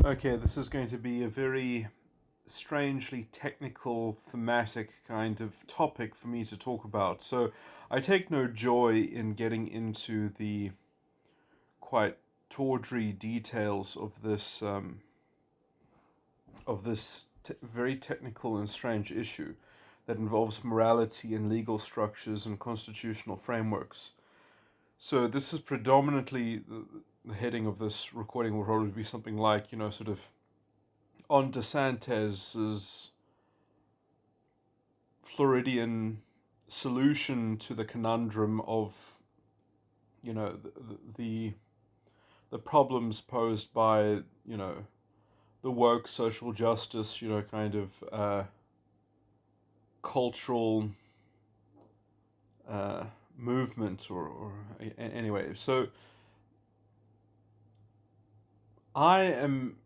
Okay, this is going to be a very strangely technical, thematic kind of topic for me to talk about. So I take no joy in getting into the quite tawdry details of this very technical and strange issue that involves morality and legal structures and constitutional frameworks. So this is predominantly the heading of this recording will probably be something like, sort of on DeSantis's Floridian solution to the conundrum of, the the problems posed by, the woke social justice, kind of cultural movement, anyway. So I am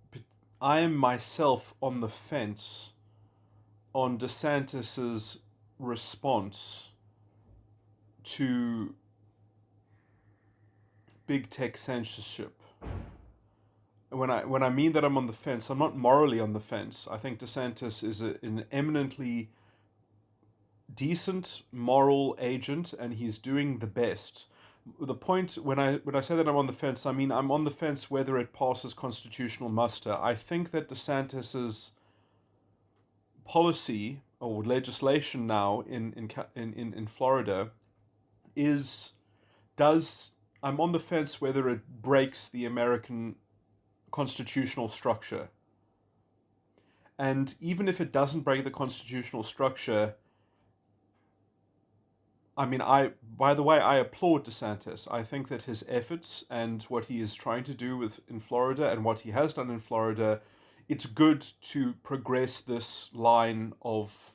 I am myself on the fence on DeSantis's response to big tech censorship. When I mean that I'm on the fence, I'm not morally on the fence. I think DeSantis is an eminently decent moral agent, and he's doing the best. The point when I say that I'm on the fence, I mean I'm on the fence whether it passes constitutional muster. I think that DeSantis's policy or legislation now in Florida is does I'm on the fence whether it breaks the American constitutional structure. And even if it doesn't break the constitutional structure, I mean, by the way, I applaud DeSantis. I think that his efforts and what he is trying to do in Florida and what he has done in Florida, it's good to progress this line of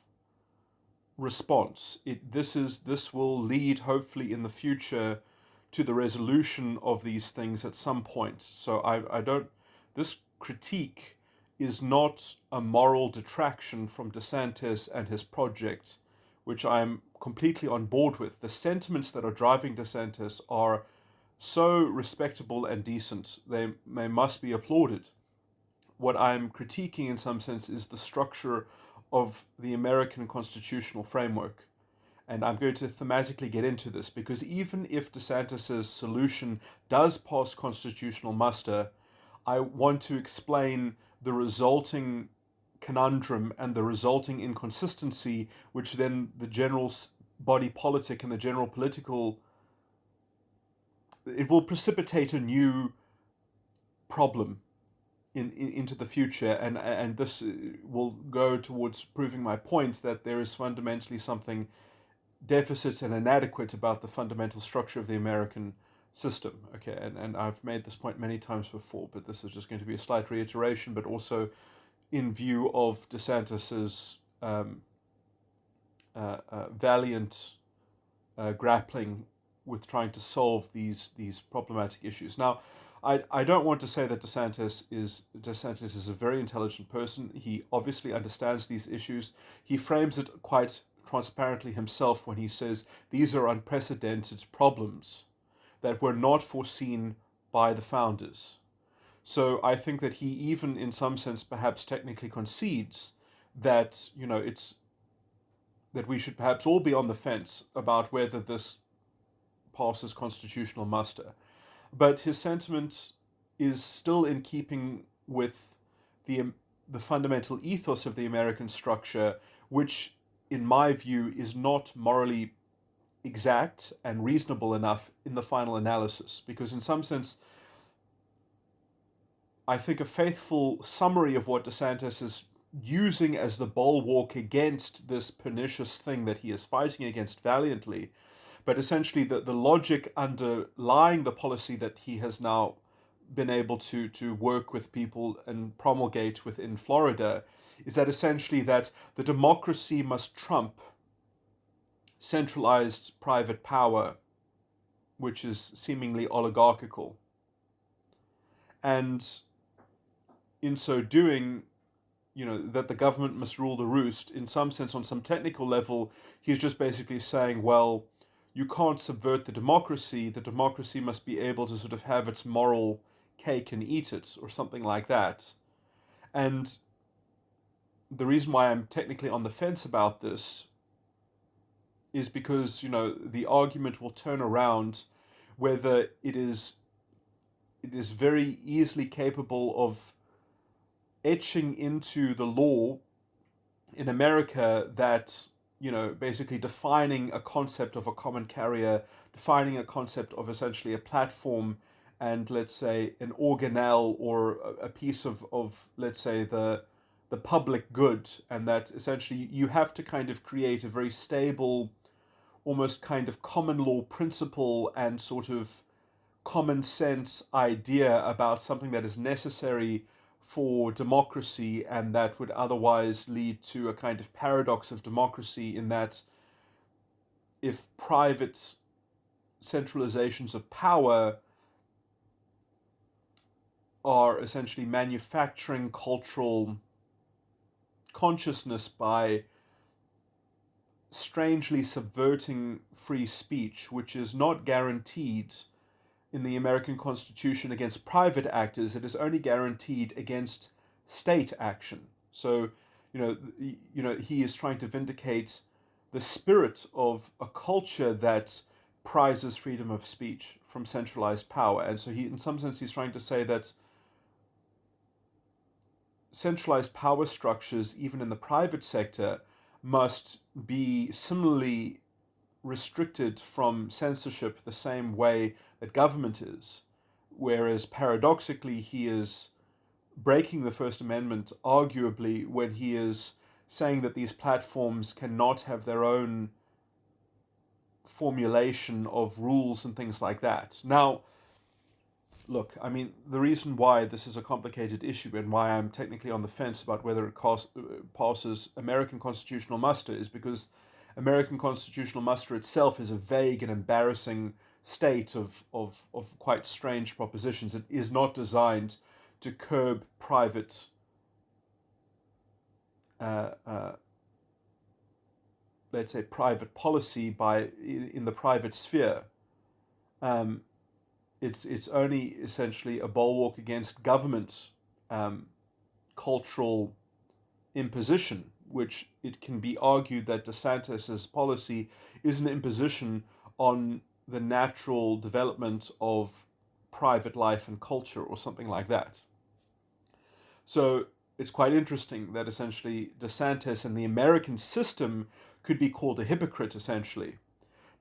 response. This will lead hopefully in the future to the resolution of these things at some point. So I don't this critique is not a moral detraction from DeSantis and his project, which I'm completely on board with. The sentiments that are driving DeSantis are so respectable and decent. They must be applauded. What I'm critiquing in some sense is the structure of the American constitutional framework. And I'm going to thematically get into this because even if DeSantis's solution does pass constitutional muster, I want to explain the resulting conundrum and the resulting inconsistency, which then the general body politic and the general political, it will precipitate a new problem into the future, and this will go towards proving my point that there is fundamentally something deficit and inadequate about the fundamental structure of the American system. Okay, and I've made this point many times before, but this is just going to be a slight reiteration, but also in view of DeSantis's valiant grappling with trying to solve these problematic issues. Now, I don't want to say that DeSantis is a very intelligent person. He obviously understands these issues. He frames it quite transparently himself when he says these are unprecedented problems that were not foreseen by the founders. So I think that he even, in some sense, perhaps technically concedes that it's that we should perhaps all be on the fence about whether this passes constitutional muster. But his sentiment is still in keeping with the the fundamental ethos of the American structure, which, in my view, is not morally exact and reasonable enough in the final analysis. Because, in some sense, I think a faithful summary of what DeSantis is using as the bulwark against this pernicious thing that he is fighting against valiantly, but essentially the logic underlying the policy that he has now been able to work with people and promulgate within Florida is that essentially that the democracy must trump centralized private power, which is seemingly oligarchical. And in so doing, that the government must rule the roost. In some sense, on some technical level, he's just basically saying, well, you can't subvert the democracy. The democracy must be able to sort of have its moral cake and eat it, or something like that. And the reason why I'm technically on the fence about this is because, the argument will turn around whether it is very easily capable of etching into the law in America that, basically defining a concept of a common carrier, defining a concept of essentially a platform, and let's say an organelle or a piece of let's say the public good, and that essentially you have to kind of create a very stable, almost kind of common law principle and sort of common sense idea about something that is necessary for democracy, and that would otherwise lead to a kind of paradox of democracy, in that if private centralizations of power are essentially manufacturing cultural consciousness by strangely subverting free speech, which is not guaranteed in the American Constitution against private actors. It is only guaranteed against state action. So, he is trying to vindicate the spirit of a culture that prizes freedom of speech from centralized power. And so in some sense, he's trying to say that centralized power structures, even in the private sector, must be similarly restricted from censorship the same way that government is. Whereas paradoxically, he is breaking the First Amendment, arguably, when he is saying that these platforms cannot have their own formulation of rules and things like that. Now, look, I mean, the reason why this is a complicated issue and why I'm technically on the fence about whether it passes American constitutional muster is because American constitutional muster itself is a vague and embarrassing state of quite strange propositions. It is not designed to curb private let's say private policy in the private sphere. It's only essentially a bulwark against government cultural imposition, which it can be argued that DeSantis's policy is an imposition on the natural development of private life and culture, or something like that. So it's quite interesting that essentially DeSantis and the American system could be called a hypocrite, essentially.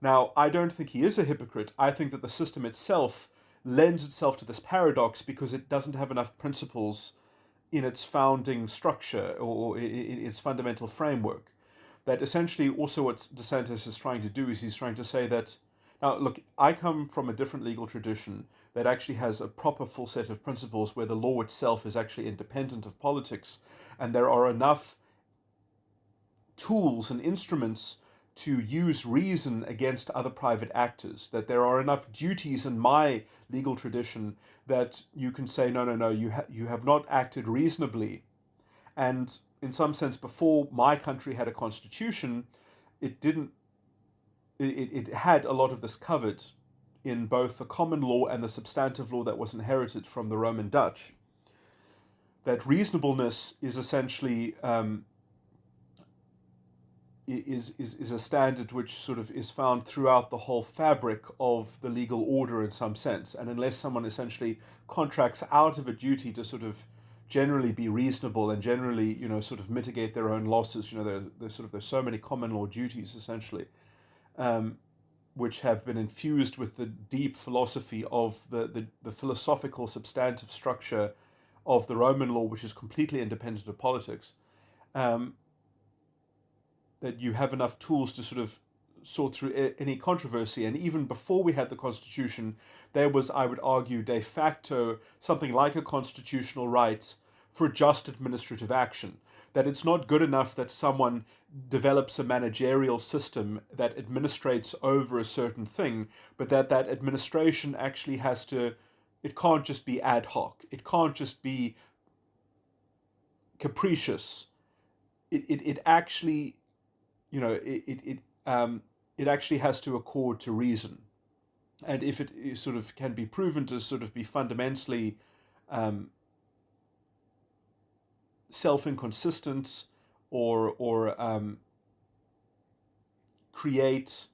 Now, I don't think he is a hypocrite. I think that the system itself lends itself to this paradox because it doesn't have enough principles in its founding structure or in its fundamental framework. That essentially also what DeSantis is trying to do is he's trying to say that, now look, I come from a different legal tradition that actually has a proper full set of principles where the law itself is actually independent of politics, and there are enough tools and instruments to use reason against other private actors, that there are enough duties in my legal tradition that you can say, no, you have not acted reasonably. And in some sense, before my country had a constitution, it didn't. It had a lot of this covered in both the common law and the substantive law that was inherited from the Roman Dutch. That reasonableness is essentially is a standard which sort of is found throughout the whole fabric of the legal order in some sense. And unless someone essentially contracts out of a duty to sort of generally be reasonable and generally, sort of mitigate their own losses, there's so many common law duties essentially, which have been infused with the deep philosophy of the philosophical substantive structure of the Roman law, which is completely independent of politics. That you have enough tools to sort of sort through any controversy. And even before we had the Constitution, there was, I would argue, de facto something like a constitutional right for just administrative action. That it's not good enough that someone develops a managerial system that administrates over a certain thing, but that administration actually it can't just be ad hoc. It can't just be capricious. It actually, it actually has to accord to reason. And if it sort of can be proven to sort of be fundamentally self-inconsistent or create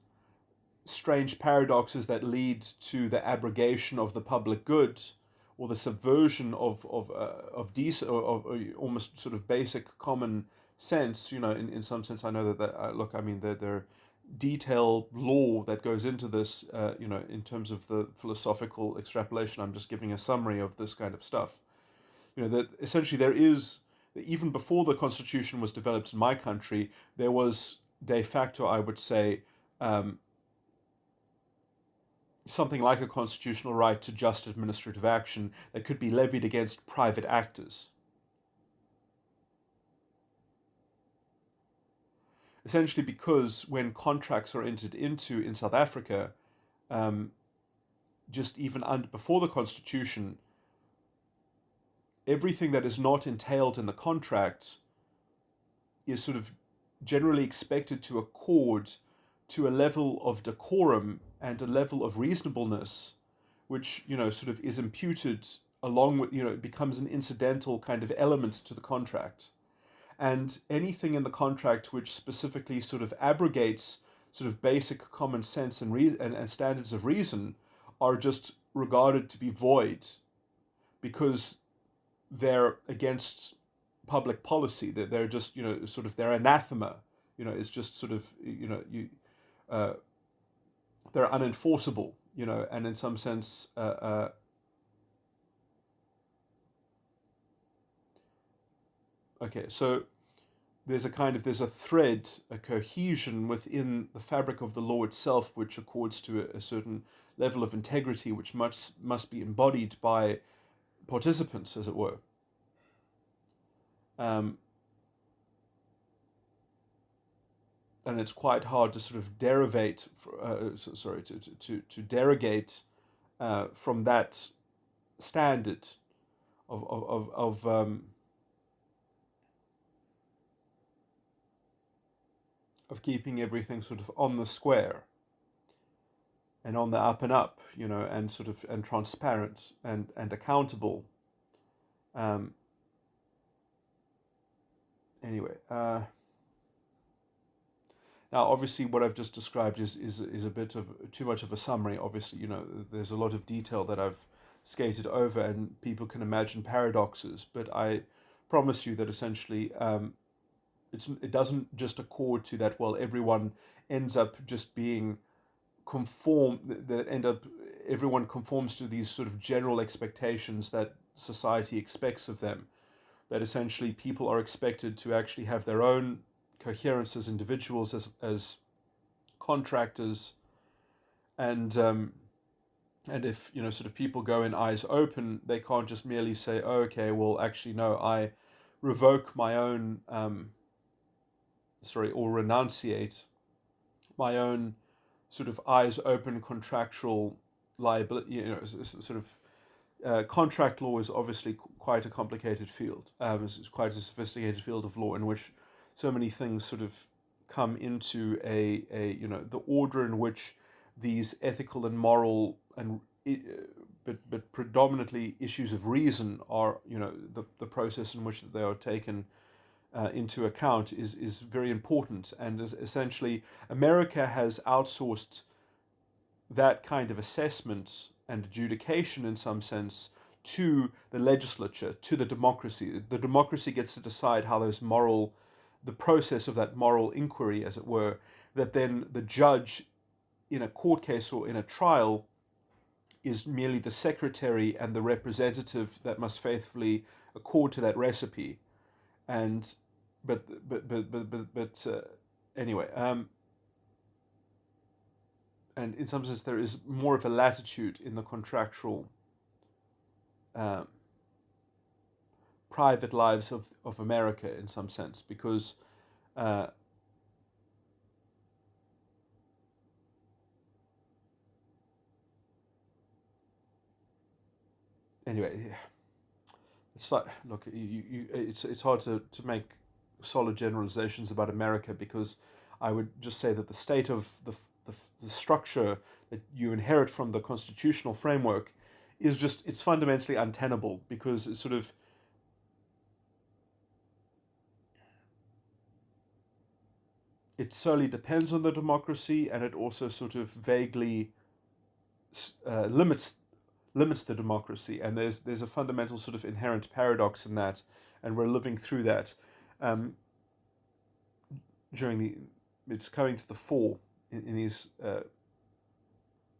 strange paradoxes that lead to the abrogation of the public good or the subversion of decent or almost sort of basic common sense. In some sense, I know that look, I mean, there detailed law that goes into this, in terms of the philosophical extrapolation. I'm just giving a summary of this kind of stuff. That essentially there is, even before the Constitution was developed in my country, there was de facto, I would say, something like a constitutional right to just administrative action that could be levied against private actors. Essentially because when contracts are entered into in South Africa, just even before the Constitution, everything that is not entailed in the contract is sort of generally expected to accord to a level of decorum and a level of reasonableness, which, sort of is imputed along with, it becomes an incidental kind of element to the contract. And anything in the contract which specifically sort of abrogates sort of basic common sense and standards of reason are just regarded to be void because they're against public policy. They're just, sort of, they're anathema. It's just sort of, they're unenforceable, and in some sense, okay, so there's a thread, a cohesion within the fabric of the law itself, which accords to a certain level of integrity, which must be embodied by participants, as it were. And it's quite hard to sort of derogate, to derogate from that standard of keeping everything sort of on the square and on the up and up, and sort of and transparent and accountable. Anyway. Now, obviously, what I've just described is a bit of too much of a summary. Obviously, there's a lot of detail that I've skated over, and people can imagine paradoxes. But I promise you that essentially, it doesn't just accord to that. Well, everyone ends up just being everyone conforms to these sort of general expectations that society expects of them. That essentially people are expected to actually have their own coherence as individuals, as contractors, and if sort of people go in eyes open, they can't just merely say, oh, okay, well, actually no, I revoke my own or renunciate my own sort of eyes open contractual liability. Sort of contract law is obviously quite a complicated field. It's quite a sophisticated field of law in which so many things sort of come into the order in which these ethical and moral and but predominantly issues of reason are, the process in which they are taken into account is very important. And essentially America has outsourced that kind of assessment and adjudication in some sense to the legislature, to the democracy. The democracy gets to decide how the process of that moral inquiry, as it were, that then the judge in a court case or in a trial is merely the secretary and the representative that must faithfully accord to that recipe. And anyway, and in some sense there is more of a latitude in the contractual private lives of America in some sense, because anyway, it's like, look, it's hard to make solid generalizations about America, because I would just say that the state of the structure that you inherit from the constitutional framework is just, it's fundamentally untenable, because it's sort of it solely depends on the democracy, and it also sort of vaguely limits the democracy. And there's a fundamental sort of inherent paradox in that, and we're living through that um, during the. It's coming to the fore in these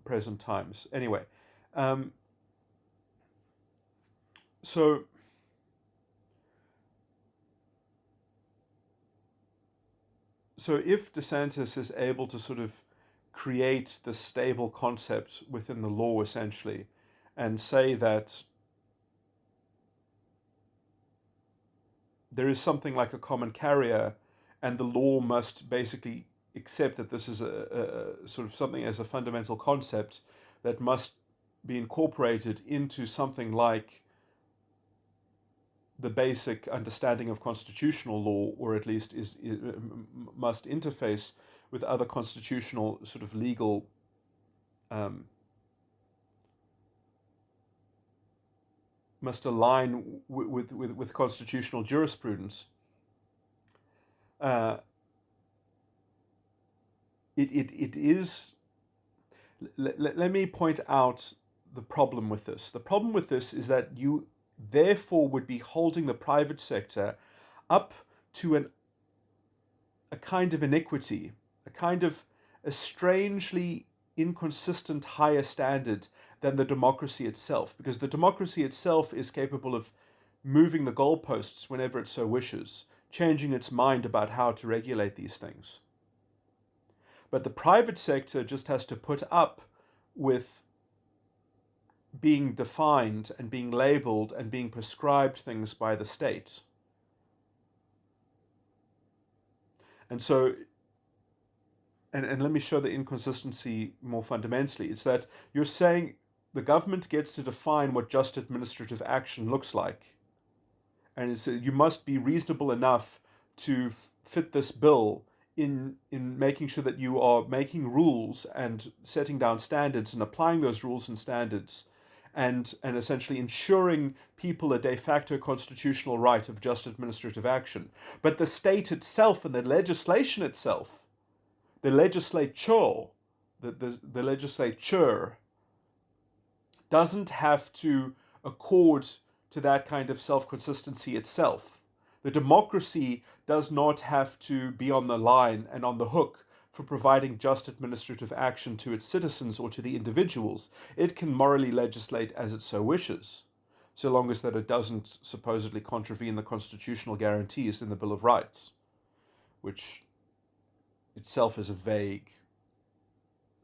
present times. Anyway, um, so so if DeSantis is able to sort of create the stable concept within the law essentially, and say that there is something like a common carrier, and the law must basically accept that this is a sort of something as a fundamental concept that must be incorporated into something like the basic understanding of constitutional law, or at least must interface with other constitutional sort of legal um, must align with constitutional jurisprudence. Uh, it is. Let me point out the problem with this. The problem with this is that you therefore would be holding the private sector up to a kind of iniquity, a kind of a strangely inconsistent higher standard than the democracy itself, because the democracy itself is capable of moving the goalposts whenever it so wishes, changing its mind about how to regulate these things. But the private sector just has to put up with being defined and being labeled and being prescribed things by the state. And so, and let me show the inconsistency more fundamentally. It's that you're saying the government gets to define what just administrative action looks like. And it's, you must be reasonable enough to fit this bill in making sure that you are making rules and setting down standards and applying those rules and standards, and essentially ensuring people a de facto constitutional right of just administrative action. But the state itself and the legislation itself, the legislature, the legislature doesn't have to accord to that kind of self-consistency itself. The democracy does not have to be on the line and on the hook for providing just administrative action to its citizens or to the individuals. It can morally legislate as it so wishes, so long as that it doesn't supposedly contravene the constitutional guarantees in the Bill of Rights, which itself is a vague,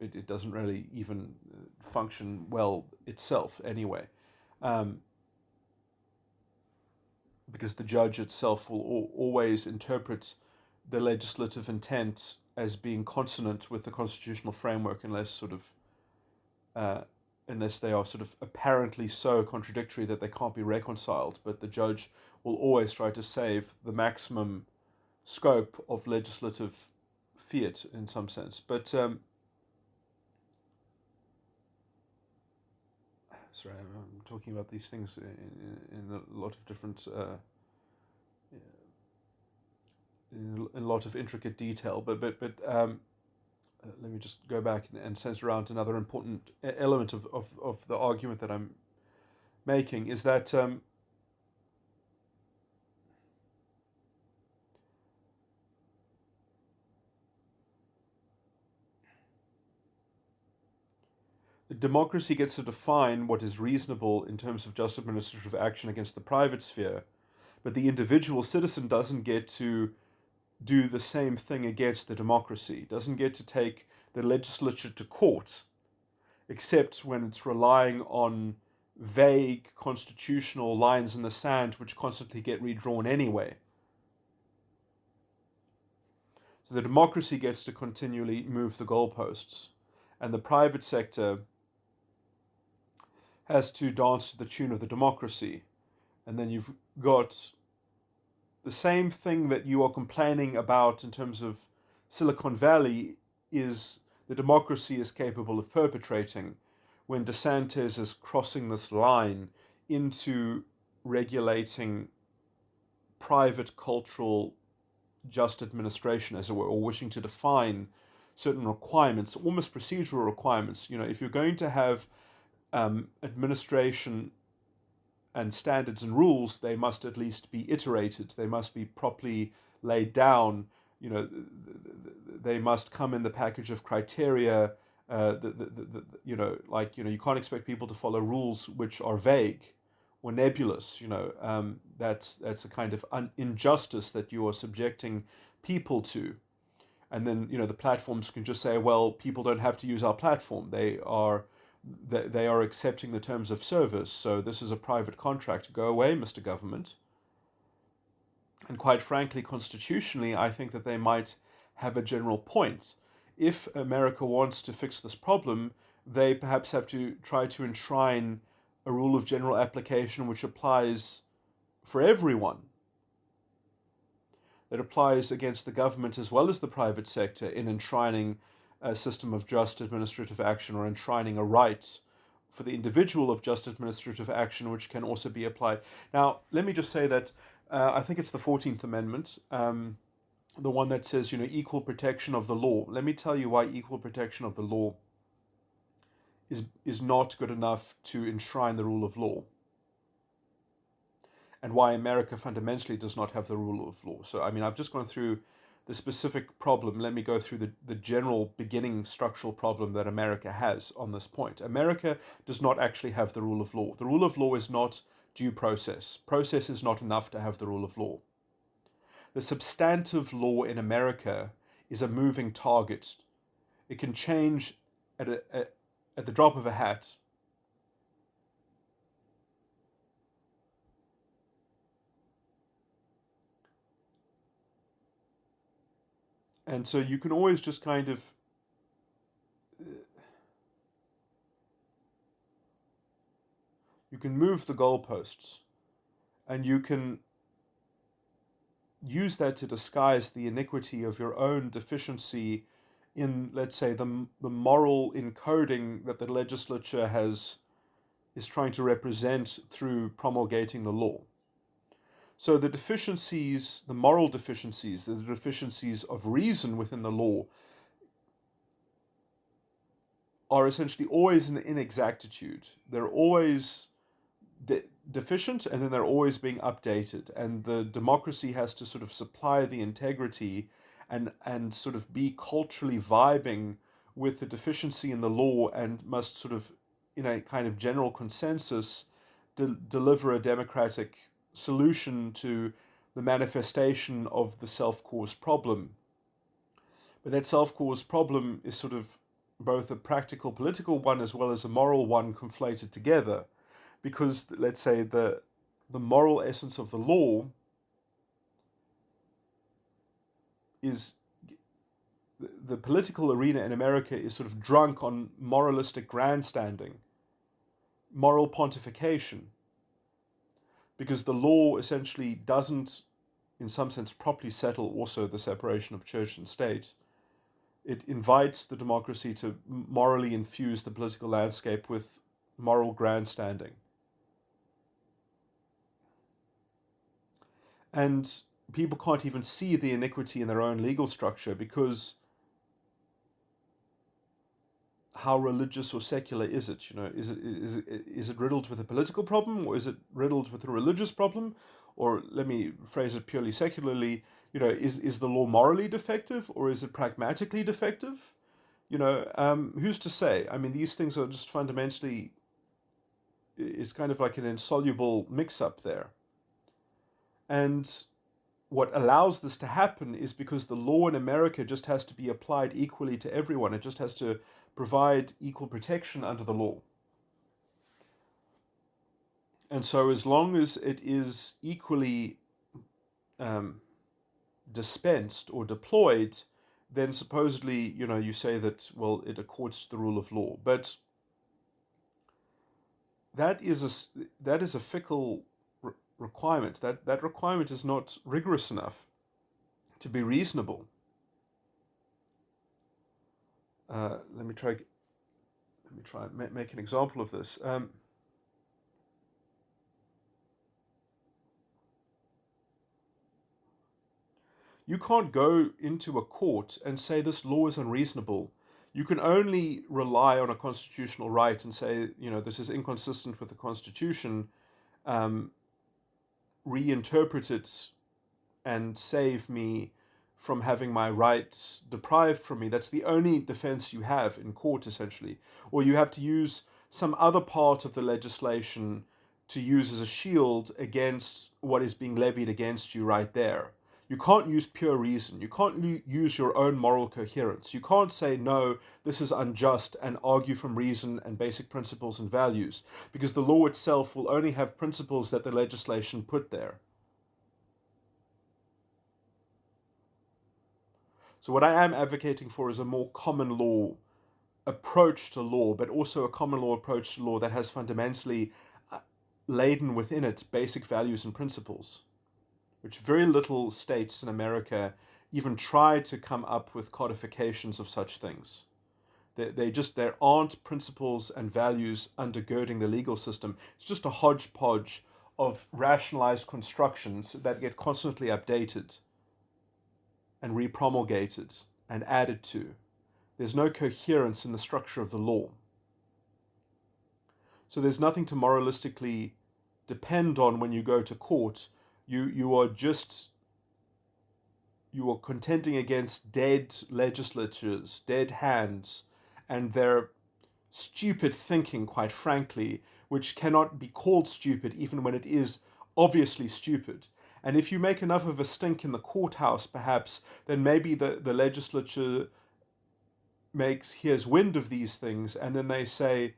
it doesn't really even function well itself anyway. Because the judge itself will always interpret the legislative intent as being consonant with the constitutional framework, unless they are sort of apparently so contradictory that they can't be reconciled. But the judge will always try to save the maximum scope of legislative fiat in some sense. But sorry, I'm talking about these things in a lot of different, in a lot of intricate detail. But let me just go back and censor around another important element of the argument that I'm making is that the democracy gets to define what is reasonable in terms of just administrative action against the private sphere, but the individual citizen doesn't get to do the same thing against the democracy, doesn't get to take the legislature to court, except when it's relying on vague constitutional lines in the sand which constantly get redrawn anyway. So the democracy gets to continually move the goalposts, and the private sector has to dance to the tune of the democracy. And then you've got the same thing that you are complaining about in terms of Silicon Valley is the democracy is capable of perpetrating when DeSantis is crossing this line into regulating private cultural just administration, as it were, or wishing to define certain requirements, almost procedural requirements. If you're going to have administration and standards and rules, they must at least be iterated. They must be properly laid down. They must come in the package of criteria. You can't expect people to follow rules which are vague or nebulous. That's a kind of injustice that you are subjecting people to. And then the platforms can just say, well, people don't have to use our platform. They are accepting the terms of service. So this is a private contract. Go away, Mr. Government. And quite frankly, constitutionally, I think that they might have a general point. If America wants to fix this problem, they perhaps have to try to enshrine a rule of general application which applies for everyone, that applies against the government as well as the private sector in enshrining a system of just administrative action, or enshrining a right for the individual of just administrative action, which can also be applied. Now, let me just say that I think it's the 14th Amendment, the one that says, equal protection of the law. Let me tell you why equal protection of the law is not good enough to enshrine the rule of law, and why America fundamentally does not have the rule of law. So, I've just gone through the specific problem. Let me go through the general beginning structural problem that America has on this point. America does not actually have the rule of law. The rule of law is not due process. Process is not enough to have the rule of law. The substantive law in America is a moving target. It can change at the drop of a hat. And so you can always just kind of you can move the goalposts, and you can use that to disguise the iniquity of your own deficiency in, let's say, the moral encoding that the legislature is trying to represent through promulgating the law. So the deficiencies, the moral deficiencies, the deficiencies of reason within the law are essentially always an inexactitude. They're always deficient, and then they're always being updated. And the democracy has to sort of supply the integrity and sort of be culturally vibing with the deficiency in the law, and must sort of, in a kind of general consensus, deliver a democratic solution to the manifestation of the self-caused problem. But that self-caused problem is sort of both a practical political one as well as a moral one conflated together, because, let's say, the moral essence of the law is, the political arena in America is sort of drunk on moralistic grandstanding, moral pontification, because the law essentially doesn't, in some sense, properly settle also the separation of church and state. It invites the democracy to morally infuse the political landscape with moral grandstanding. And people can't even see the iniquity in their own legal structure, because how religious or secular is it? Is it riddled with a political problem, or is it riddled with a religious problem? Or let me phrase it purely secularly, is the law morally defective, or is it pragmatically defective? Who's to say? These things are just fundamentally, it's kind of like an insoluble mix-up there. And what allows this to happen is because the law in America just has to be applied equally to everyone. It just has to provide equal protection under the law. And so as long as it is equally dispensed or deployed, then supposedly, you say that, well, it accords to the rule of law. But that is a fickle requirement. That requirement is not rigorous enough to be reasonable. Let me try and make an example of this. You can't go into a court and say this law is unreasonable. You can only rely on a constitutional right and say, this is inconsistent with the Constitution, um, reinterpret it and save me from having my rights deprived from me. That's the only defense you have in court, essentially. Or you have to use some other part of the legislation to use as a shield against what is being levied against you right there. You can't use pure reason. You can't use your own moral coherence. You can't say, no, this is unjust, and argue from reason and basic principles and values, because the law itself will only have principles that the legislation put there. So what I am advocating for is a more common law approach to law, but also a common law approach to law that has fundamentally laden within it basic values and principles, which very little states in America even try to come up with codifications of such things. There aren't principles and values undergirding the legal system. It's just a hodgepodge of rationalized constructions that get constantly updated and repromulgated and added to. There's no coherence in the structure of the law. So there's nothing to moralistically depend on when you go to court. You are contending against dead legislatures, dead hands, and their stupid thinking, quite frankly, which cannot be called stupid even when it is obviously stupid. And if you make enough of a stink in the courthouse, perhaps, then maybe the legislature hears wind of these things, and then they say,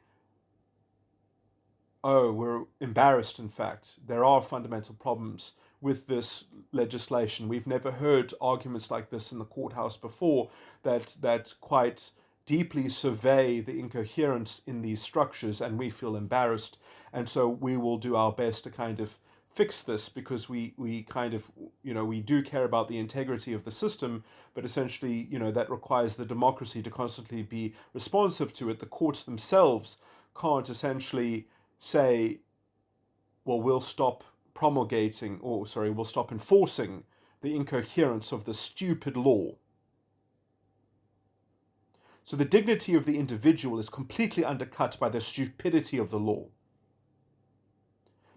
oh, we're embarrassed, in fact. There are fundamental problems with this legislation. We've never heard arguments like this in the courthouse before that quite deeply survey the incoherence in these structures, and we feel embarrassed. And so we will do our best to kind of fix this, because we kind of, we do care about the integrity of the system, but essentially, that requires the democracy to constantly be responsive to it. The courts themselves can't essentially say, well, we'll stop we'll stop enforcing the incoherence of the stupid law. So the dignity of the individual is completely undercut by the stupidity of the law,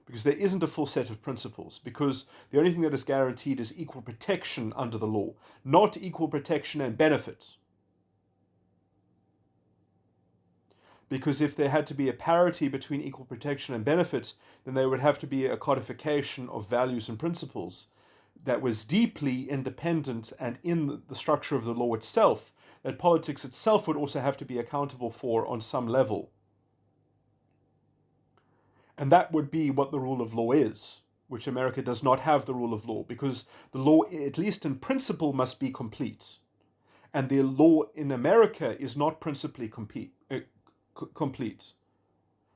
because there isn't a full set of principles, because the only thing that is guaranteed is equal protection under the law, not equal protection and benefit. Because if there had to be a parity between equal protection and benefit, then there would have to be a codification of values and principles that was deeply independent and in the structure of the law itself, that politics itself would also have to be accountable for on some level. And that would be what the rule of law is, which America does not have the rule of law, because the law, at least in principle, must be complete. And the law in America is not principally complete.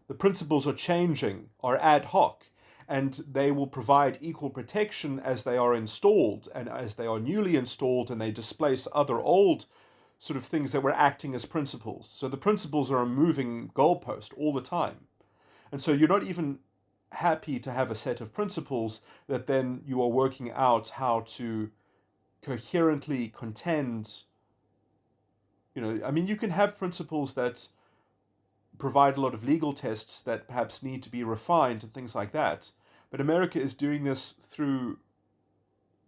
The principles are changing, are ad hoc, and they will provide equal protection as they are installed, and as they are newly installed and they displace other old sort of things that were acting as principles. So the principles are a moving goalpost all the time. And so you're not even happy to have a set of principles that then you are working out how to coherently contend. You can have principles that provide a lot of legal tests that perhaps need to be refined and things like that. But America is doing this through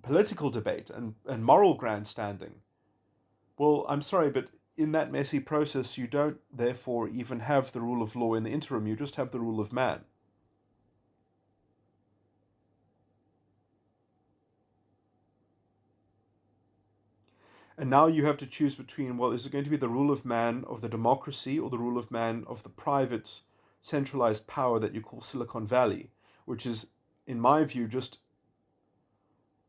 political debate and moral grandstanding. Well, I'm sorry, but in that messy process, you don't therefore even have the rule of law in the interim. You just have the rule of man. And now you have to choose between, well, is it going to be the rule of man of the democracy, or the rule of man of the private centralized power that you call Silicon Valley, which is, in my view, just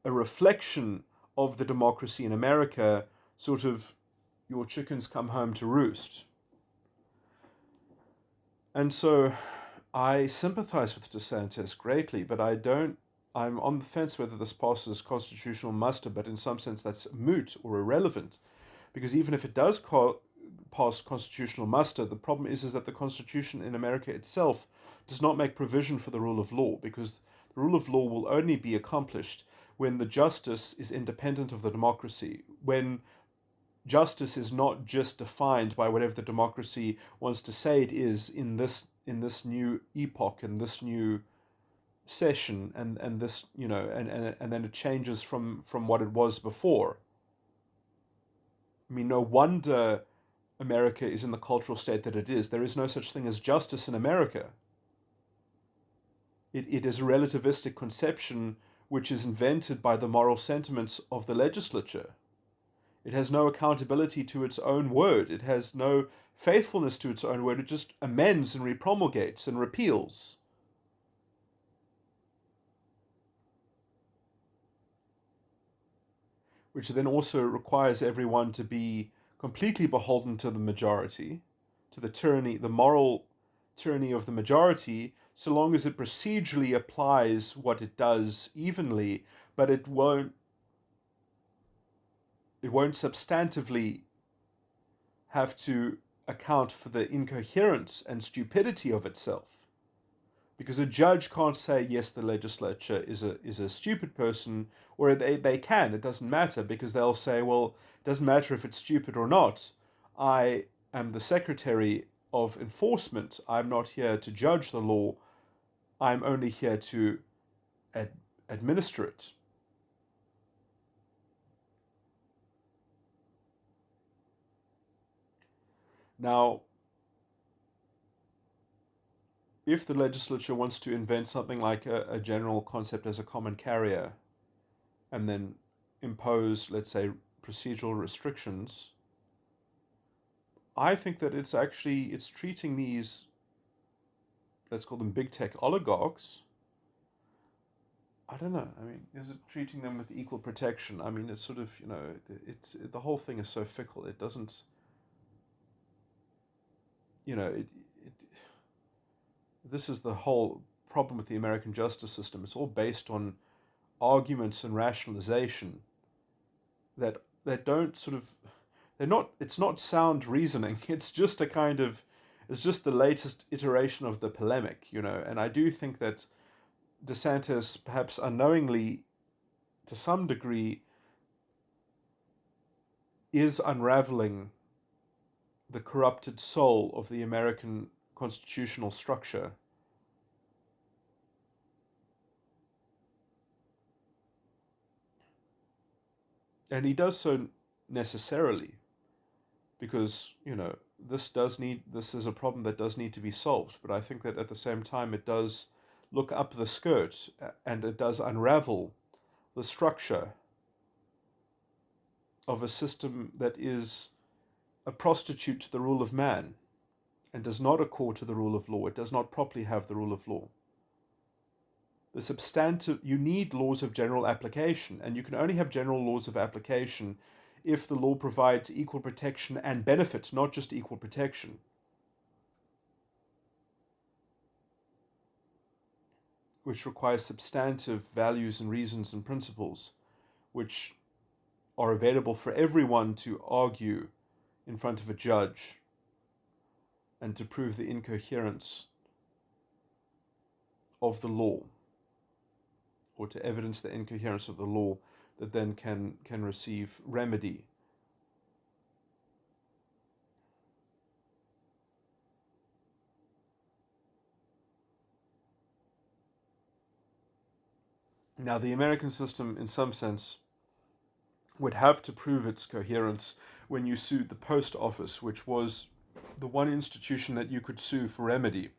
a reflection of the democracy in America, sort of your chickens come home to roost. And so I sympathize with DeSantis greatly, but I'm on the fence whether this passes constitutional muster, but in some sense that's moot or irrelevant, because even if it does pass constitutional muster, the problem is that the Constitution in America itself does not make provision for the rule of law, because the rule of law will only be accomplished when the justice is independent of the democracy, when justice is not just defined by whatever the democracy wants to say it is in this new epoch, in this new session, and this, and then it changes from what it was before. I mean, no wonder America is in the cultural state that it is. There is no such thing as justice in America. It is a relativistic conception which is invented by the moral sentiments of the legislature. It has no accountability to its own word. It has no faithfulness to its own word. It just amends and repromulgates and repeals. Which then also requires everyone to be completely beholden to the majority, to the tyranny, the moral tyranny of the majority, so long as it procedurally applies what it does evenly, but it won't substantively have to account for the incoherence and stupidity of itself. Because a judge can't say, yes, the legislature is a stupid person, or they can, it doesn't matter, because they'll say, well, it doesn't matter if it's stupid or not. I am the secretary of enforcement. I'm not here to judge the law. I'm only here to administer it. Now, if the legislature wants to invent something like a general concept as a common carrier, and then impose, let's say, procedural restrictions, I think that it's treating these, let's call them big tech oligarchs. I don't know. I mean, is it treating them with equal protection? I mean, it's sort of, it's the whole thing is so fickle. It doesn't, it this is the whole problem with the American justice system. It's all based on arguments and rationalization that don't sort of, they're not, it's not sound reasoning. It's just it's just the latest iteration of the polemic, and I do think that DeSantis, perhaps unknowingly, to some degree, is unraveling the corrupted soul of the American constitutional structure. And he does so necessarily because, this is a problem that does need to be solved. But I think that at the same time, it does look up the skirt and it does unravel the structure of a system that is a prostitute to the rule of man and does not accord to the rule of law. It does not properly have the rule of law. You need laws of general application, and you can only have general laws of application if the law provides equal protection and benefit, not just equal protection. Which requires substantive values and reasons and principles, which are available for everyone to argue in front of a judge and to prove the incoherence of the law, or to evidence the incoherence of the law that then can receive remedy. Now, the American system, in some sense, would have to prove its coherence when you sued the post office, which was the one institution that you could sue for remedy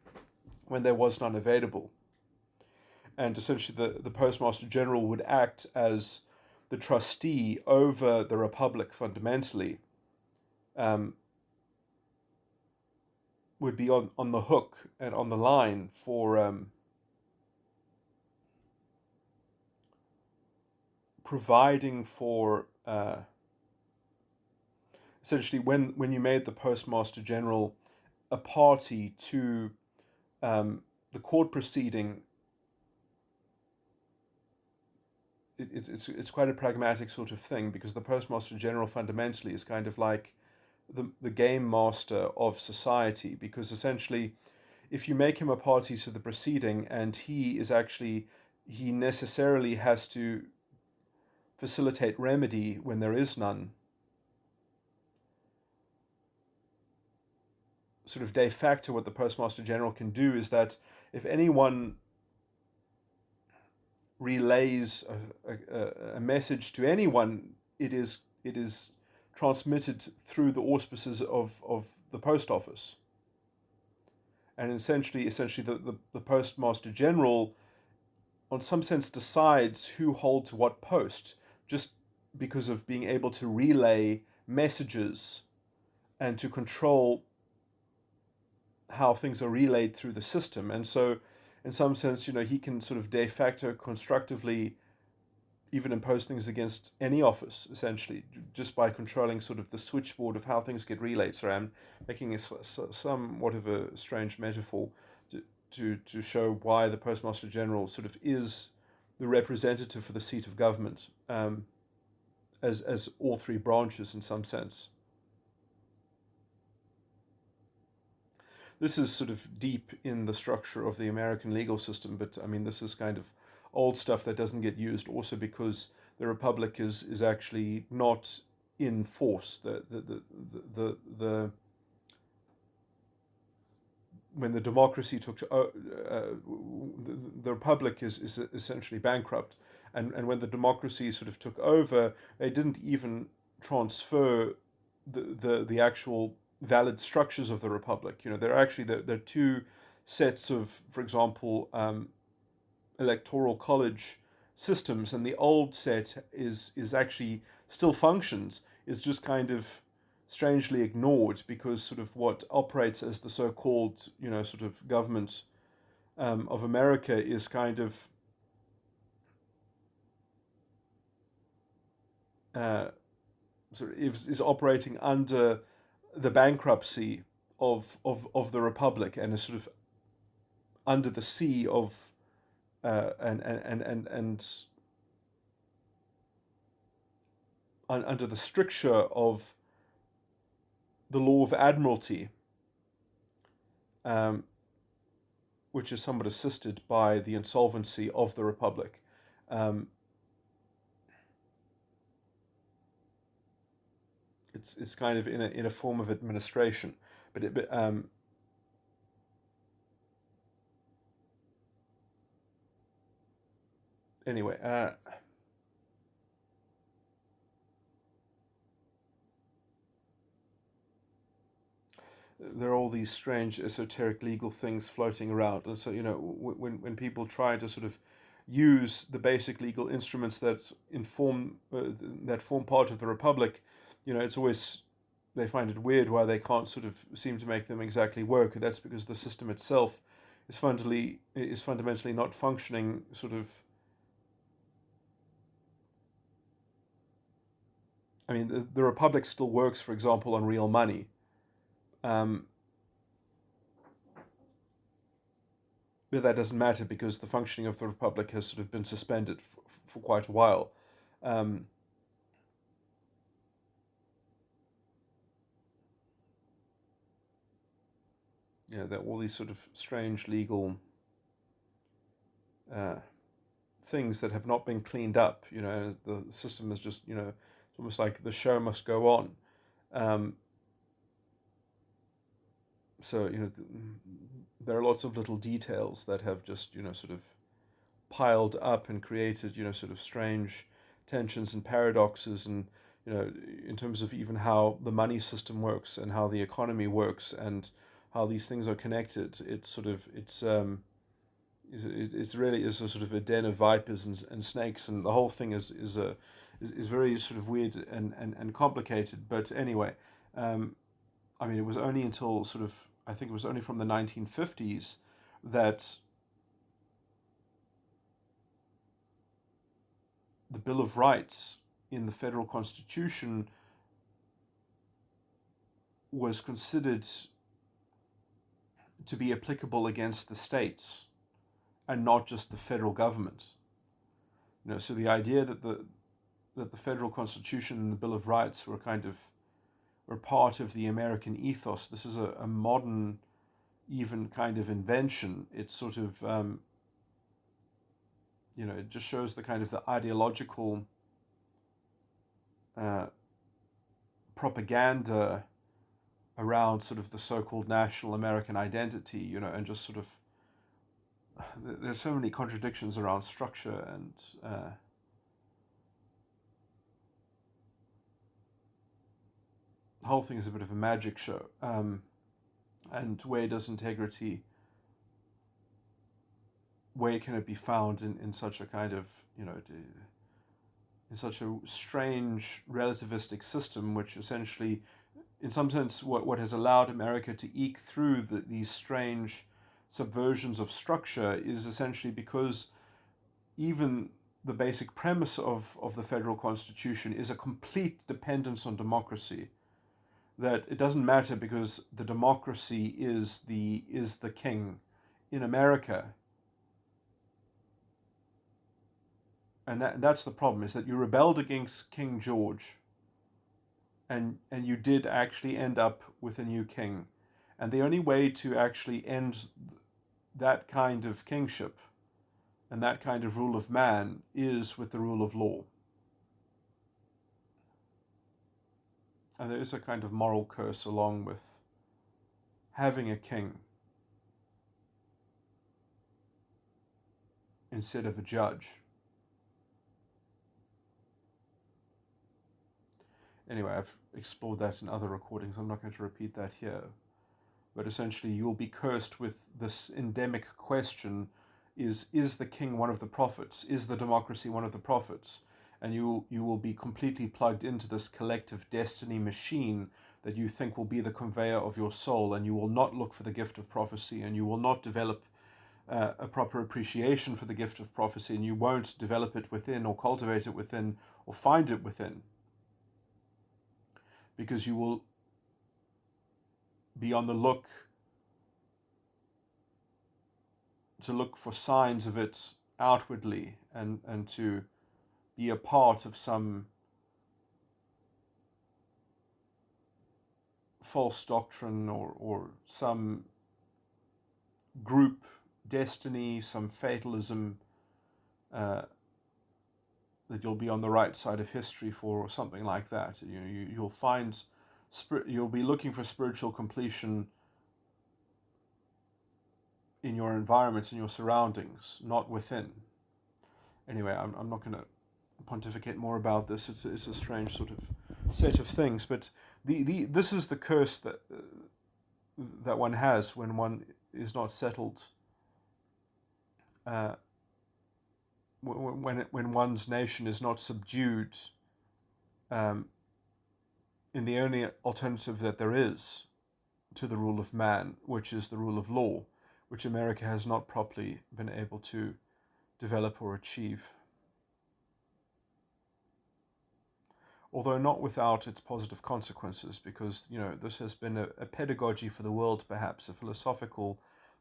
when there was none available. And essentially, the Postmaster General would act as the trustee over the Republic fundamentally, would be on the hook and on the line for providing for essentially when you made the Postmaster General a party to the court proceeding. It's quite a pragmatic sort of thing, because the Postmaster General fundamentally is kind of like the game master of society, because essentially if you make him a party to the proceeding and he necessarily has to facilitate remedy when there is none. Sort of de facto, what the Postmaster General can do is that if anyone relays a message to anyone, it is transmitted through the auspices of the post office. And essentially the Postmaster General, on some sense, decides who holds what post, just because of being able to relay messages and to control how things are relayed through the system. And so, in some sense, he can sort of de facto constructively even impose things against any office, essentially, just by controlling sort of the switchboard of how things get relayed. So I'm making somewhat of a strange metaphor to show why the Postmaster General sort of is the representative for the seat of government, as all three branches in some sense. This is sort of deep in the structure of the American legal system, but I mean, this is kind of old stuff that doesn't get used, also because the Republic is actually not in force. When the democracy took the Republic is essentially bankrupt, and when the democracy sort of took over, they didn't even transfer the actual valid structures of the Republic. There are two sets of, for example, electoral college systems, and the old set is actually still functions, is just kind of strangely ignored, because sort of what operates as the so-called sort of government of America is kind of sort of is operating under the bankruptcy of the Republic, and is sort of under the sea of and under the stricture of the law of admiralty, which is somewhat assisted by the insolvency of the Republic. It's kind of in a form of administration, but anyway. There are all these strange esoteric legal things floating around, and so when people try to sort of use the basic legal instruments that form part of the Republic, it's always, they find it weird why they can't sort of seem to make them exactly work. That's because the system itself is fundamentally not functioning sort of. I mean, the Republic still works, for example, on real money. But that doesn't matter, because the functioning of the Republic has sort of been suspended for quite a while. There are all these sort of strange legal things that have not been cleaned up. The system is just, it's almost like the show must go on. So there are lots of little details that have just sort of piled up and created sort of strange tensions and paradoxes, and in terms of even how the money system works and how the economy works and how these things are connected. It's really is a sort of a den of vipers and snakes, and the whole thing is very sort of weird and complicated. But anyway, I mean, it was only until sort of, I think it was only from the 1950s that the Bill of Rights in the federal constitution was considered to be applicable against the states and not just the federal government. So the idea that the federal constitution and the Bill of Rights were part of the American ethos. This is a modern, even kind of invention. It's sort of, it just shows the kind of the ideological uh, propaganda around sort of the so-called national American identity, and just sort of there's so many contradictions around structure, and the whole thing is a bit of a magic show. And where does integrity, where can it be found in such a kind of, in such a strange relativistic system, which essentially, in some sense, what has allowed America to eke through these strange subversions of structure is essentially because even the basic premise of the federal constitution is a complete dependence on democracy. That it doesn't matter because the democracy is the king in America. And that's the problem, is that you rebelled against King George, and you did actually end up with a new king. And the only way to actually end that kind of kingship and that kind of rule of man is with the rule of law. And there is a kind of moral curse along with having a king instead of a judge. Anyway, I've explored that in other recordings. I'm not going to repeat that here. But essentially, you'll be cursed with this endemic question: is the king one of the prophets? Is the democracy one of the prophets? And you will be completely plugged into this collective destiny machine that you think will be the conveyor of your soul, and you will not look for the gift of prophecy, and you will not develop a proper appreciation for the gift of prophecy, and you won't develop it within or cultivate it within or find it within, because you will be on the look for signs of it outwardly, and to be a part of some false doctrine or some group destiny, some fatalism that you'll be on the right side of history for, or something like that. You'll find you'll be looking for spiritual completion in your environments, in your surroundings, not within. Anyway, I'm not going to pontificate more about this. It's a strange sort of set of things, but this is the curse that one has when one is not settled. When one's nation is not subdued in the only alternative that there is to the rule of man, which is the rule of law, which America has not properly been able to develop or achieve. Although not without its positive consequences, because this has been a pedagogy for the world, perhaps a philosophical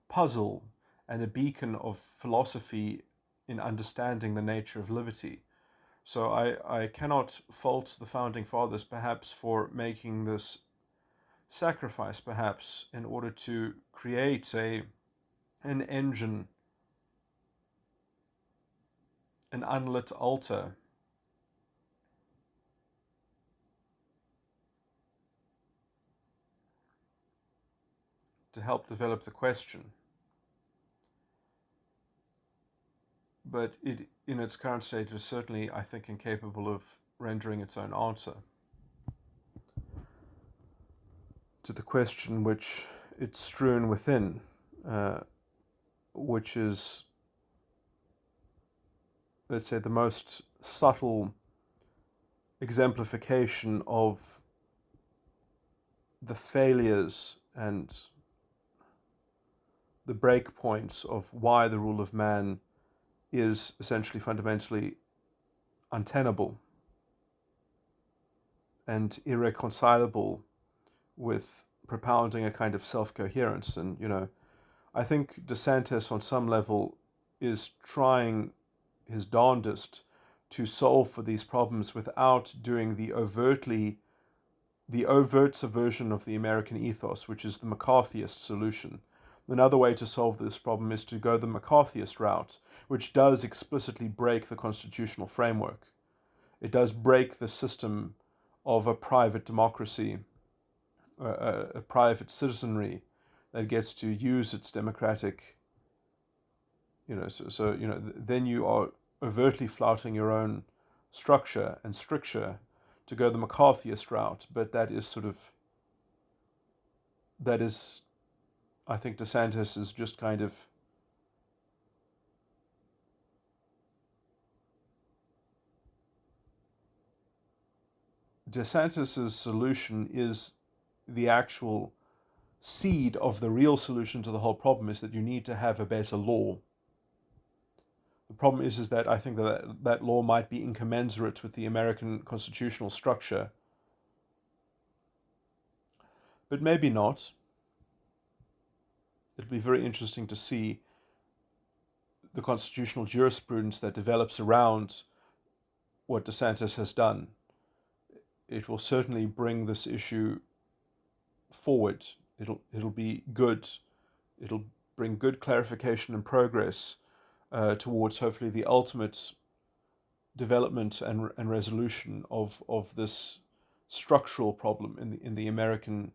puzzle and a beacon of philosophy in understanding the nature of liberty. So I cannot fault the founding fathers perhaps for making this sacrifice, perhaps in order to create an engine, an unlit altar to help develop the question. But it, in its current state, is certainly, I think, incapable of rendering its own answer to the question which it's strewn within, which is, let's say, the most subtle exemplification of the failures and the breakpoints of why the rule of man is essentially fundamentally untenable and irreconcilable with propounding a kind of self-coherence. And, I think DeSantis on some level is trying his darndest to solve for these problems without doing the overt subversion of the American ethos, which is the McCarthyist solution. Another way to solve this problem is to go the McCarthyist route, which does explicitly break the constitutional framework. It does break the system of a private democracy, a private citizenry that gets to use its democratic, then you are overtly flouting your own structure and stricture to go the McCarthyist route. But that is, I think DeSantis is just kind of DeSantis's solution is the actual seed of the real solution to the whole problem, is that you need to have a better law. The problem is that I think that law might be incommensurate with the American constitutional structure. But maybe not. It'll be very interesting to see the constitutional jurisprudence that develops around what DeSantis has done. It will certainly bring this issue forward. It'll be good. It'll bring good clarification and progress towards hopefully the ultimate development and resolution of this structural problem in the American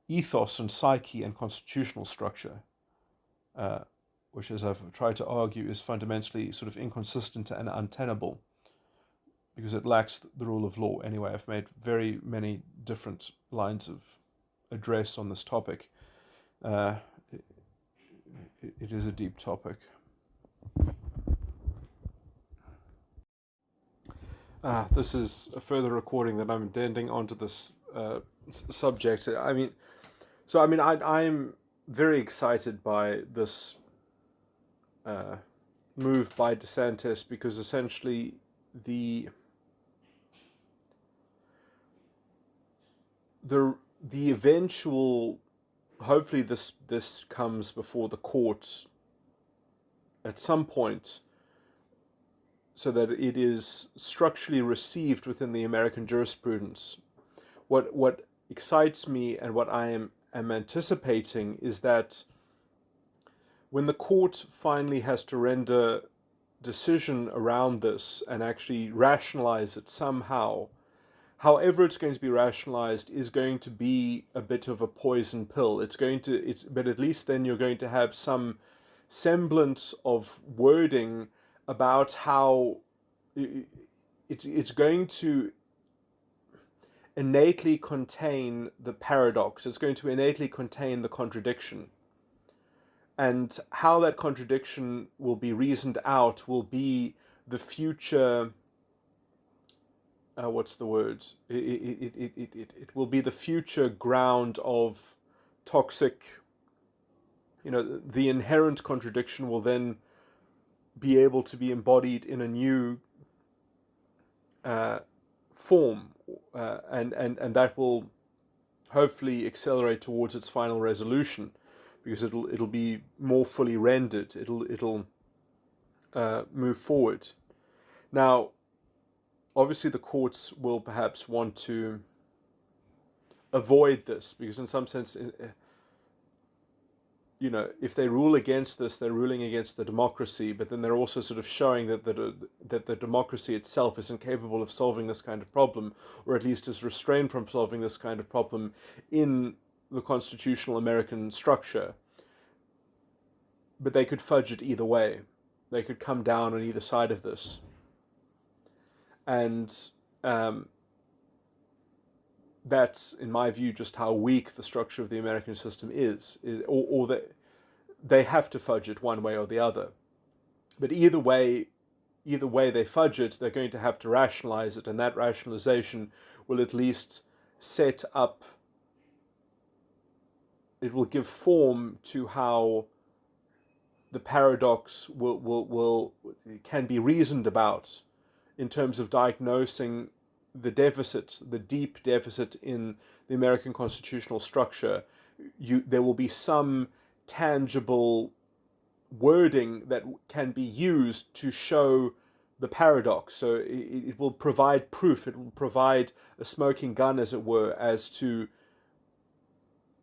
ethos and psyche and constitutional structure, which, as I've tried to argue, is fundamentally sort of inconsistent and untenable because it lacks the rule of law. Anyway, I've made very many different lines of address on this topic. It is a deep topic. This is a further recording that I'm addending onto this subject. I'm very excited by this move by DeSantis, because essentially the eventual, hopefully this comes before the court at some point, so that it is structurally received within the American jurisprudence. What excites me and what I am anticipating is that when the court finally has to render decision around this and actually rationalize it somehow, however it's going to be rationalized is going to be a bit of a poison pill. But at least then you're going to have some semblance of wording about how it's going to innately contain the paradox. It's going to innately contain the contradiction. And how that contradiction will be reasoned out will be the future, what's the word? It will be the future ground of toxic, the inherent contradiction will then be able to be embodied in a new form, and that will hopefully accelerate towards its final resolution, because it'll be more fully rendered. It'll move forward. Now, obviously, the courts will perhaps want to avoid this, because in some sense, if they rule against this, they're ruling against the democracy, but then they're also sort of showing that the democracy itself is incapable of solving this kind of problem, or at least is restrained from solving this kind of problem in the constitutional American structure. But they could fudge it either way. They could come down on either side of this. And that's, in my view, just how weak the structure of the American system is, or that they have to fudge it one way or the other. But either way they fudge it, they're going to have to rationalize it, and that rationalization will at least set up, it will give form to how the paradox can be reasoned about in terms of diagnosing the deep deficit in the American constitutional structure. There will be some tangible wording that can be used to show the paradox. So it will provide proof. It will provide a smoking gun, as it were, as to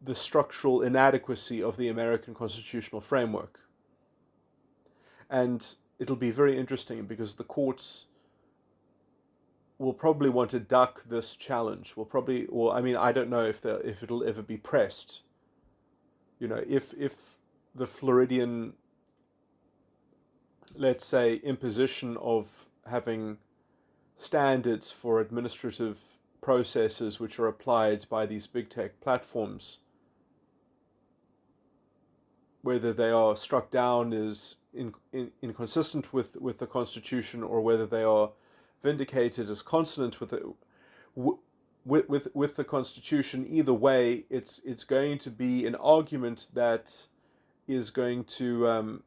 the structural inadequacy of the American constitutional framework. And it'll be very interesting, because the courts will probably want to duck this challenge. Will probably, or I mean, I don't know if it'll ever be pressed. If the Floridian, let's say, imposition of having standards for administrative processes which are applied by these big tech platforms, whether they are struck down as inconsistent with the Constitution, or whether they are vindicated as consonant with it, with the Constitution. Either way, it's going to be an argument that is going to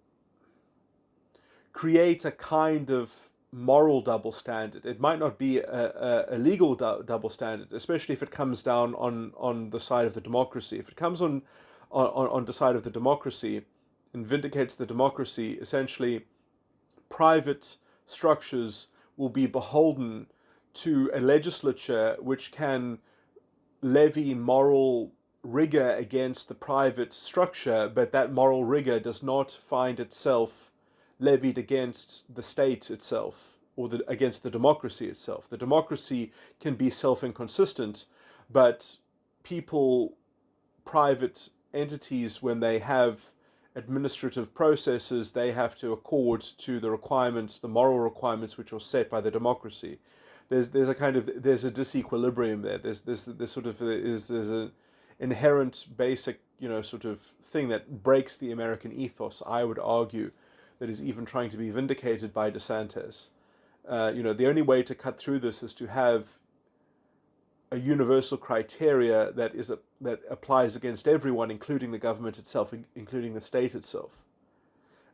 create a kind of moral double standard. It might not be a legal double standard, especially if it comes down on the side of the democracy. If it comes on the side of the democracy and vindicates the democracy, essentially private structures will be beholden to a legislature which can levy moral rigor against the private structure, but that moral rigor does not find itself levied against the state itself, or against the democracy itself. The democracy can be self-inconsistent, but private entities, when they have administrative processes, they have to accord to the requirements, the moral requirements which are set by the democracy. There's a disequilibrium there. There's an inherent basic sort of thing that breaks the American ethos, I would argue, that is even trying to be vindicated by DeSantis. The only way to cut through this is to have a universal criteria that applies against everyone, including the government itself, including the state itself.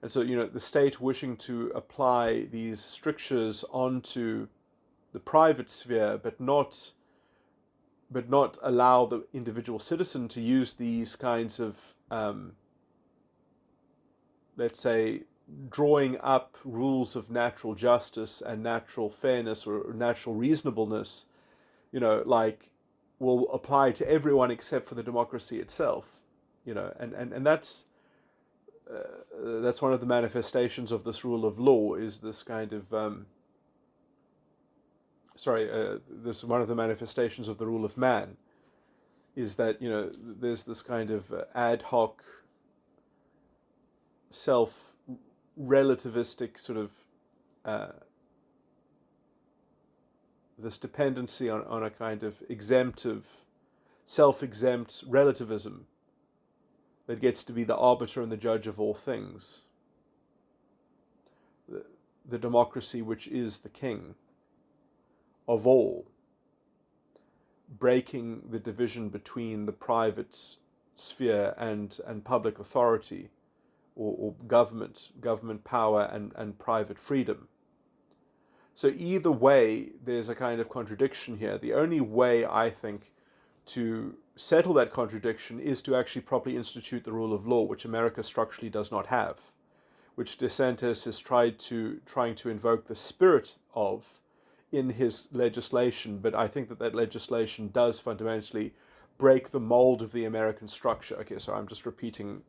And so, the state wishing to apply these strictures onto the private sphere, but not allow the individual citizen to use these kinds of, let's say, drawing up rules of natural justice and natural fairness or natural reasonableness, will apply to everyone except for the democracy itself, and that's one of the manifestations of this rule of law, is this kind of this one of the manifestations of the rule of man, is that there's this kind of ad hoc, self-relativistic sort of this dependency on a kind of self-exempt relativism that gets to be the arbiter and the judge of all things. The democracy which is the king of all, breaking the division between the private sphere and public authority, or government power and private freedom. So either way, there's a kind of contradiction here. The only way, I think, to settle that contradiction is to actually properly institute the rule of law, which America structurally does not have, which DeSantis is trying to invoke the spirit of in his legislation. But I think that legislation does fundamentally break the mold of the American structure. Okay, so I'm just repeating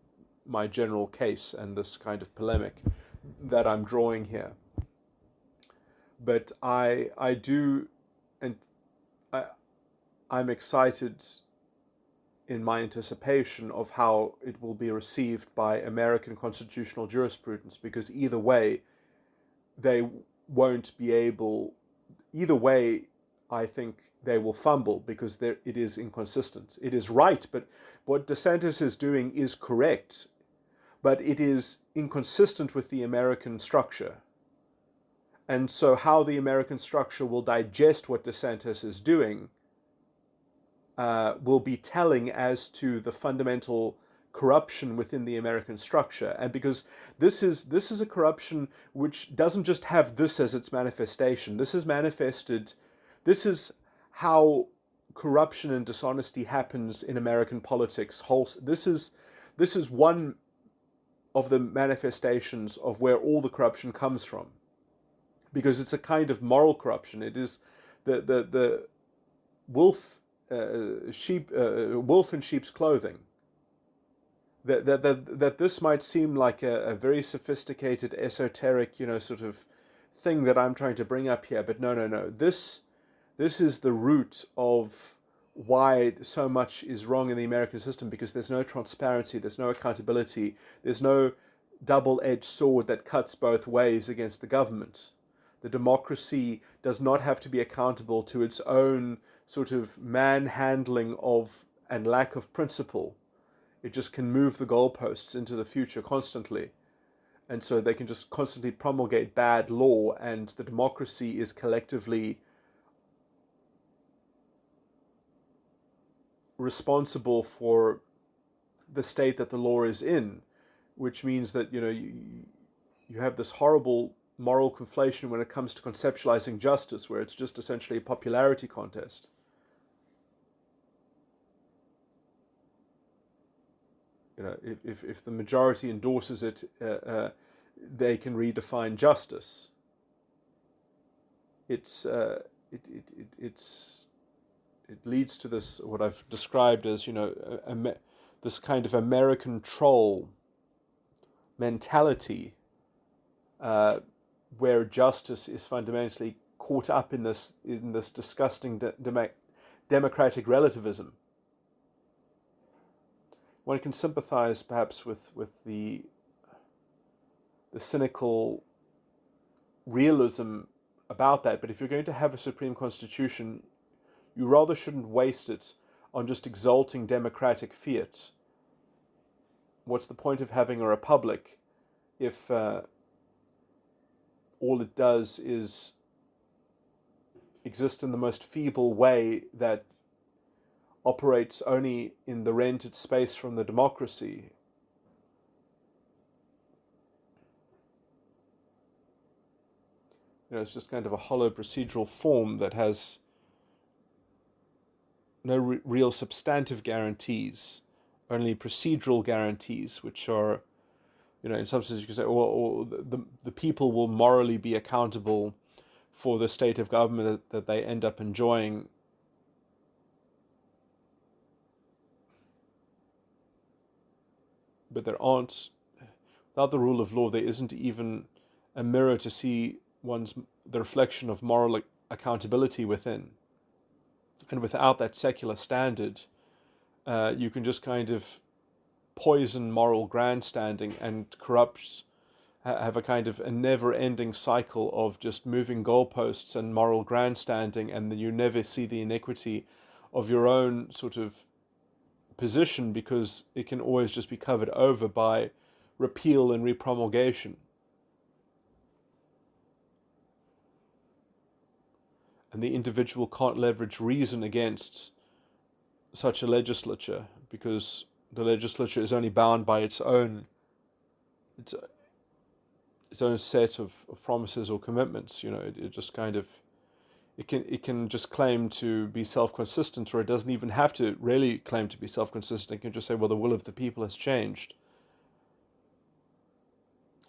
my general case and this kind of polemic that I'm drawing here. But I do, and I'm excited in my anticipation of how it will be received by American constitutional jurisprudence, because either way, they won't be able, either way, I think they will fumble, because it is inconsistent. It is right, but what DeSantis is doing is correct, but it is inconsistent with the American structure. And so how the American structure will digest what DeSantis is doing will be telling as to the fundamental corruption within the American structure. And because this is a corruption which doesn't just have this as its manifestation. This is how corruption and dishonesty happens in American politics. This is one of the manifestations of where all the corruption comes from, because it's a kind of moral corruption. It is the wolf in sheep's clothing. That this might seem like a very sophisticated, esoteric, sort of thing that I'm trying to bring up here, but no. This This is the root of why so much is wrong in the American system, because there's no transparency, there's no accountability, there's no double-edged sword that cuts both ways against the government. The democracy does not have to be accountable to its own sort of manhandling of and lack of principle. It just can move the goalposts into the future constantly. And so they can just constantly promulgate bad law, and the democracy is collectively responsible for the state that the law is in, which means that you have this horrible moral conflation when it comes to conceptualizing justice, where it's just essentially a popularity contest. If the majority endorses it, they can redefine justice. It leads to this, what I've described as this kind of American troll mentality, where justice is fundamentally caught up in this disgusting democratic relativism. One can sympathize perhaps with the cynical realism about that, but if you're going to have a supreme constitution, you rather shouldn't waste it on just exalting democratic fiat. What's the point of having a republic if all it does is exist in the most feeble way that operates only in the rented space from the democracy? It's just kind of a hollow procedural form that has no real substantive guarantees, only procedural guarantees, which are, in some sense you can say, the people will morally be accountable for the state of government that they end up enjoying. But without the rule of law, there isn't even a mirror to see the reflection of moral accountability within. And without that secular standard, you can just kind of poison moral grandstanding and have a kind of a never-ending cycle of just moving goalposts and moral grandstanding, and then you never see the iniquity of your own sort of position, because it can always just be covered over by repeal and repromulgation. And the individual can't leverage reason against such a legislature, because the legislature is only bound by its own set of promises or commitments. It just kind of it can just claim to be self-consistent, or it doesn't even have to really claim to be self-consistent. It can just say, well, the will of the people has changed.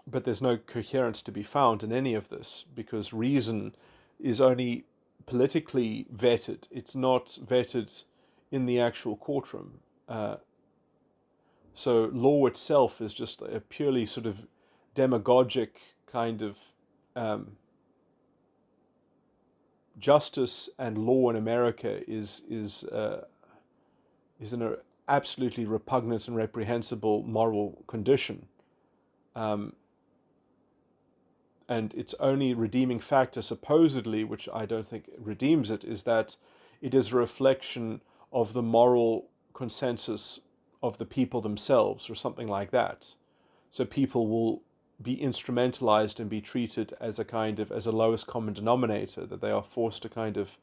But there's no coherence to be found in any of this, because reason is only politically vetted. It's not vetted in the actual courtroom. So law itself is just a purely sort of demagogic kind of justice, and law in America is an absolutely repugnant and reprehensible moral condition. And its only redeeming factor, supposedly, which I don't think redeems it, is that it is a reflection of the moral consensus of the people themselves, or something like that. So people will be instrumentalized and be treated as a lowest common denominator, that they are forced to kind of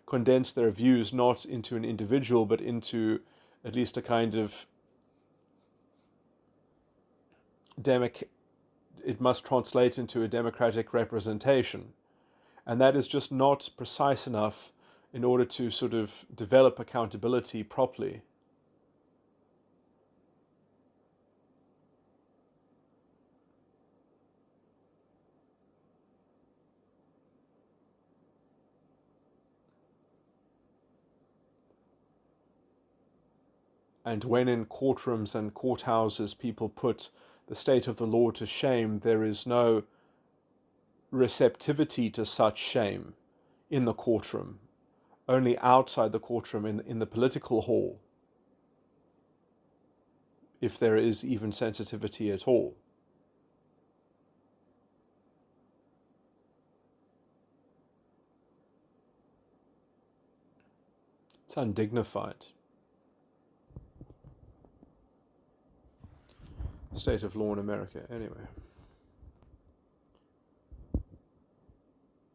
condense their views not into an individual, but into at least a kind of it must translate into a democratic representation. And that is just not precise enough in order to sort of develop accountability properly. And when in courtrooms and courthouses people put the state of the law to shame, there is no receptivity to such shame in the courtroom. only outside the courtroom in the political hall, if there is even sensitivity at all. It's undignified. State of law in America, anyway.